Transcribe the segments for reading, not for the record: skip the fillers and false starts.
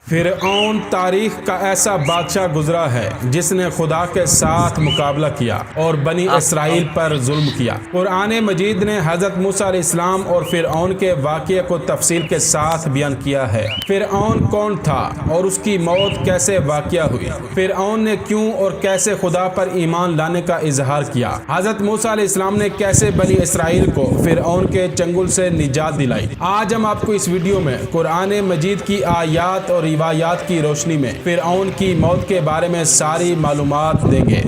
فرعون تاریخ کا ایسا بادشاہ گزرا ہے جس نے خدا کے ساتھ مقابلہ کیا اور بنی اسرائیل پر ظلم کیا۔ قرآن مجید نے حضرت موسیٰ علیہ السلام اور فرعون کے واقعے کو تفصیل کے ساتھ بیان کیا ہے۔ فرعون کون تھا اور اس کی موت کیسے واقع ہوئی؟ فرعون نے کیوں اور کیسے خدا پر ایمان لانے کا اظہار کیا؟ حضرت موسیٰ علیہ السلام نے کیسے بنی اسرائیل کو فرعون کے چنگل سے نجات دلائی؟ آج ہم آپ کو اس ویڈیو میں قرآن مجید کی آیات اور روایات کی روشنی میں فرعون کی موت کے بارے میں ساری معلومات دیں گے۔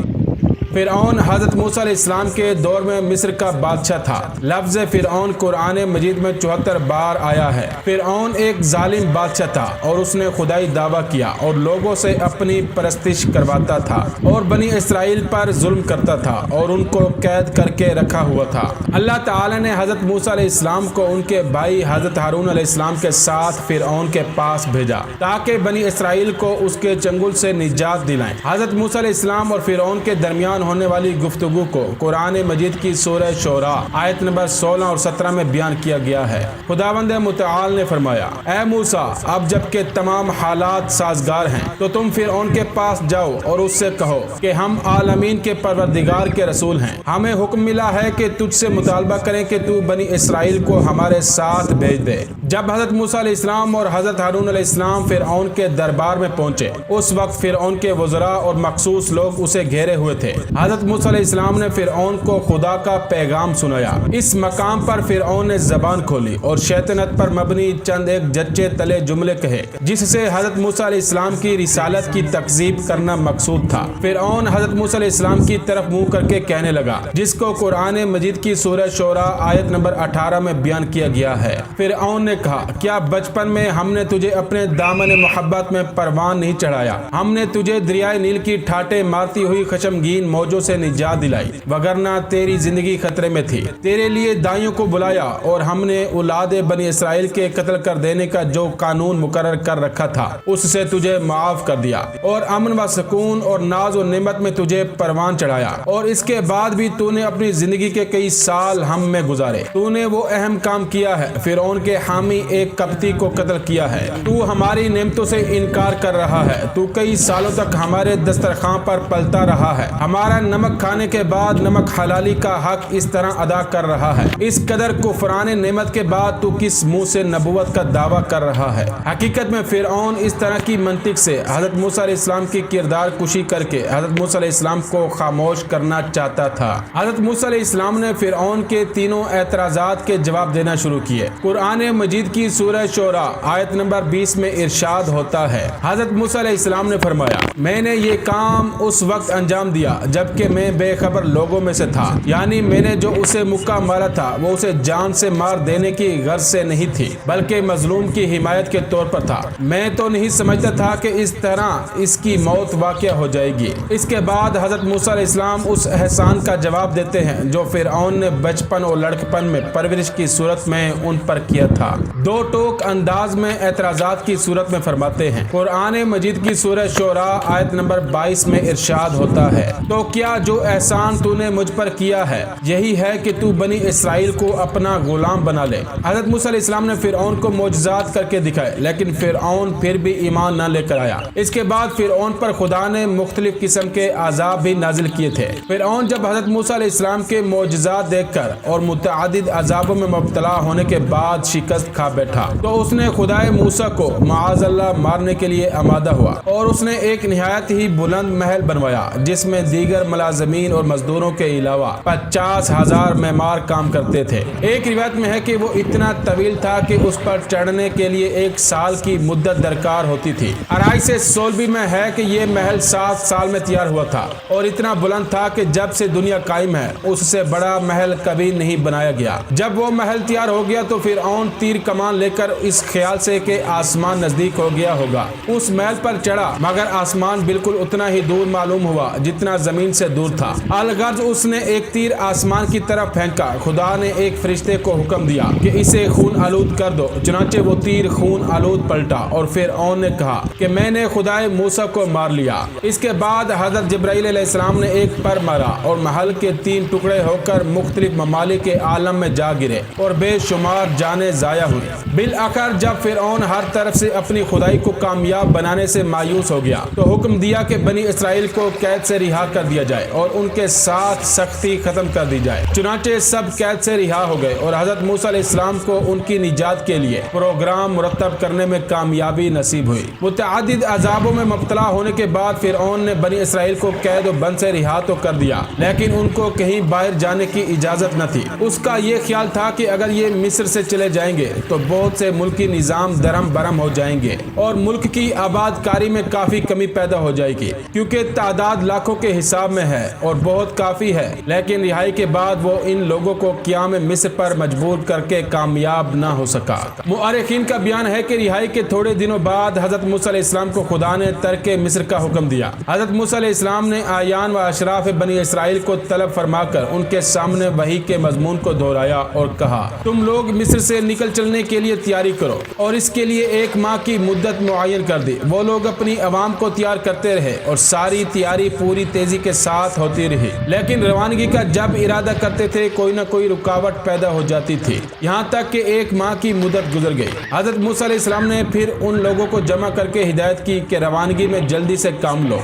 فرعون حضرت موسیٰ علیہ السلام کے دور میں مصر کا بادشاہ تھا۔ لفظ فرعون قرآن مجید میں 74 بار آیا ہے۔ فرعون ایک ظالم بادشاہ تھا اور اس نے خدائی دعویٰ کیا اور لوگوں سے اپنی پرستش کرواتا تھا اور بنی اسرائیل پر ظلم کرتا تھا اور ان کو قید کر کے رکھا ہوا تھا۔ اللہ تعالی نے حضرت موسیٰ علیہ السلام کو ان کے بھائی حضرت ہارون علیہ السلام کے ساتھ فرعون کے پاس بھیجا تاکہ بنی اسرائیل کو اس کے چنگل سے نجات دلائیں۔ حضرت موسیٰ علیہ السلام اور فرعون کے درمیان ہونے والی گفتگو کو قرآن مجید کی سورہ شعراء آیت نمبر 16 اور 17 میں بیان کیا گیا ہے۔ خداوند متعال نے فرمایا، اے موسیٰ، اب جب کہ تمام حالات سازگار ہیں تو تم فرعون کے پاس جاؤ اور اس سے کہو کہ ہم عالمین کے پروردگار کے رسول ہیں۔ ہمیں حکم ملا ہے کہ تجھ سے مطالبہ کریں کہ تو بنی اسرائیل کو ہمارے ساتھ بھیج دے۔ جب حضرت موسیٰ علیہ السلام اور حضرت ہارون علیہ السلام فرعون کے دربار میں پہنچے، اس وقت فرعون کے وزراء اور مخصوص لوگ اسے گھیرے ہوئے تھے۔ حضرت موسیٰ علیہ السلام نے فرعون کو خدا کا پیغام سنایا۔ اس مقام پر فرعون نے زبان کھولی اور شیطنت پر مبنی چند ایک جچے تلے جملے کہے جس سے حضرت موسیٰ علیہ السلام کی رسالت کی تکذیب کرنا مقصود تھا۔ فرعون حضرت موسیٰ علیہ السلام کی طرف منہ کر کے کہنے لگا، جس کو قرآن مجید کی سورہ شعراء آیت نمبر 18 میں بیان کیا گیا ہے۔ فرعون نے کہا، کیا بچپن میں ہم نے تجھے اپنے دامن محبت میں پروان نہیں چڑھایا؟ ہم نے تجھے دریائے نیل کی ٹھاٹے مارتی ہوئی خشمگین موجوں سے نجات دلائی، وگرنہ تیری زندگی خطرے میں تھی۔ تیرے لیے دائیوں کو بلایا اور ہم نے اولاد بنی اسرائیل کے قتل کر دینے کا جو قانون مقرر کر رکھا تھا اس سے تجھے معاف کر دیا اور امن و سکون اور ناز و نعمت میں تجھے پروان چڑھایا، اور اس کے بعد بھی تو نے اپنی زندگی کے کئی سال ہم میں گزارے۔ تو نے وہ اہم کام کیا ہے، فرعون کے حامی ایک قبطی کو قتل کیا ہے۔ تو ہماری نعمتوں سے انکار کر رہا ہے۔ تو کئی سالوں تک ہمارے دسترخوان پر پلتا رہا ہے۔ ہمارا نمک کھانے کے بعد نمک حلالی کا حق اس طرح ادا کر رہا ہے۔ اس قدر کفران نعمت کے بعد تو کس منہ سے نبوت کا دعویٰ کر رہا ہے؟ حقیقت میں فرعون اس طرح کی منطق سے حضرت موسیٰ علیہ السلام کی کردار کشی کر کے حضرت موسیٰ علیہ السلام کو خاموش کرنا چاہتا تھا۔ حضرت موسیٰ علیہ السلام نے فرعون کے تینوں اعتراضات کے جواب دینا شروع کیے۔ قرآن مجید کی سورہ شعراء آیت نمبر 20 میں ارشاد ہوتا ہے، حضرت موسیٰ علیہ السلام نے فرمایا، میں نے یہ کام اس وقت انجام دیا جبکہ میں بے خبر لوگوں میں سے تھا، یعنی میں نے جو اسے مکہ مارا تھا وہ اسے جان سے مار دینے کی غرض سے نہیں تھی بلکہ مظلوم کی حمایت کے طور پر تھا۔ میں تو نہیں سمجھتا تھا کہ اس طرح اس کی موت واقع ہو جائے گی۔ اس کے بعد حضرت موسیٰ علیہ السلام اس احسان کا جواب دیتے ہیں جو فرعون نے بچپن اور لڑکپن میں پرورش کی صورت میں ان پر کیا تھا۔ دو ٹوک انداز میں اعتراضات کی صورت میں فرماتے ہیں۔ قرآن مجید کی سورہ شعراء آیت نمبر 22 میں ارشاد ہوتا ہے، تو کیا جو احسان تو نے مجھ پر کیا ہے یہی ہے کہ تو بنی اسرائیل کو اپنا غلام بنا لے؟ حضرت موسیٰ علیہ السلام نے فرعون کو معجزات کر کے دکھائے لیکن فرعون پھر بھی ایمان نہ لے کر آیا۔ اس کے بعد فرعون پر خدا نے مختلف قسم کے عذاب بھی نازل کیے تھے۔ فرعون جب حضرت موسیٰ علیہ السلام کے معجزات دیکھ کر اور متعدد عذابوں میں مبتلا ہونے کے بعد شکست کھا بیٹھا تو اس نے خدائے موسیٰ کو معاذ اللہ مارنے کے لیے آمادہ ہوا اور اس نے ایک نہایت ہی بلند محل بنوایا جس میں دیگر ملازمین اور مزدوروں کے علاوہ 50,000 معمار کام کرتے تھے۔ ایک روایت میں ہے کہ وہ اتنا طویل تھا کہ اس پر چڑھنے کے لیے 1 سال کی مدت درکار ہوتی تھی۔ آرائش سولبی میں ہے کہ یہ محل 7 سال میں تیار ہوا تھا اور اتنا بلند تھا کہ جب سے دنیا قائم ہے اس سے بڑا محل کبھی نہیں بنایا گیا۔ جب وہ محل تیار ہو گیا تو فرعون تیر کمان لے کر اس خیال سے کہ آسمان نزدیک ہو گیا ہوگا اس محل پر چڑھا، مگر آسمان بالکل اتنا ہی دور معلوم ہوا جتنا زمین زمین سے دور تھا۔ الغرض اس نے ایک تیر آسمان کی طرف پھینکا۔ خدا نے ایک فرشتے کو حکم دیا کہ اسے خون آلود کر دو، چنانچہ وہ تیر خون آلود پلٹا اور فرعون نے کہا کہ میں نے خدائے موسیٰ کو مار لیا۔ اس کے بعد حضرت جبرائیل علیہ السلام نے ایک پر مارا اور محل کے 3 ٹکڑے ہو کر مختلف ممالک کے عالم میں جا گرے اور بے شمار جانیں ضائع ہوئی۔ بالآخر جب فرعون ہر طرف سے اپنی خدائی کو کامیاب بنانے سے مایوس ہو گیا تو حکم دیا کہ بنی اسرائیل کو قید سے رہا کر دیا جائے اور ان کے ساتھ سختی ختم کر دی جائے۔ چنانچہ سب قید سے رہا ہو گئے اور حضرت موسیٰ علیہ السلام کو ان کی نجات کے لیے پروگرام مرتب کرنے میں کامیابی نصیب ہوئی۔ متعدد عذابوں میں مبتلا ہونے کے بعد فرعون نے بنی اسرائیل کو قید و بند سے رہا تو کر دیا، لیکن ان کو کہیں باہر جانے کی اجازت نہ تھی۔ اس کا یہ خیال تھا کہ اگر یہ مصر سے چلے جائیں گے تو بہت سے ملکی نظام درم برم ہو جائیں گے اور ملک کی آباد کاری میں کافی کمی پیدا ہو جائے گی، کیونکہ تعداد لاکھوں کے حساب میں ہے اور بہت کافی ہے۔ لیکن رہائی کے بعد وہ ان لوگوں کو قیام مصر پر مجبور کر کے کامیاب نہ ہو سکا۔ مؤرخین کا بیان ہے کہ رہائی کے تھوڑے دنوں بعد حضرت موسیٰ علیہ السلام کو خدا نے ترک مصر کا حکم دیا۔ حضرت موسیٰ علیہ السلام نے اعیان و اشراف بنی اسرائیل کو طلب فرما کر ان کے سامنے وحی کے مضمون کو دہرایا اور کہا، تم لوگ مصر سے نکل چلنے کے لیے تیاری کرو، اور اس کے لیے 1 ماہ کی مدت معین کر دی۔ وہ لوگ اپنی عوام کو تیار کرتے رہے اور ساری تیاری پوری تیزی کے ساتھ ہوتی رہی، لیکن روانگی کا جب ارادہ کرتے تھے کوئی نہ کوئی رکاوٹ پیدا ہو جاتی تھی، یہاں تک کہ 1 ماہ کی مدت گزر گئی۔ حضرت موسیٰ علیہ السلام نے پھر ان لوگوں کو جمع کر کے ہدایت کی کہ روانگی میں جلدی سے کام لو۔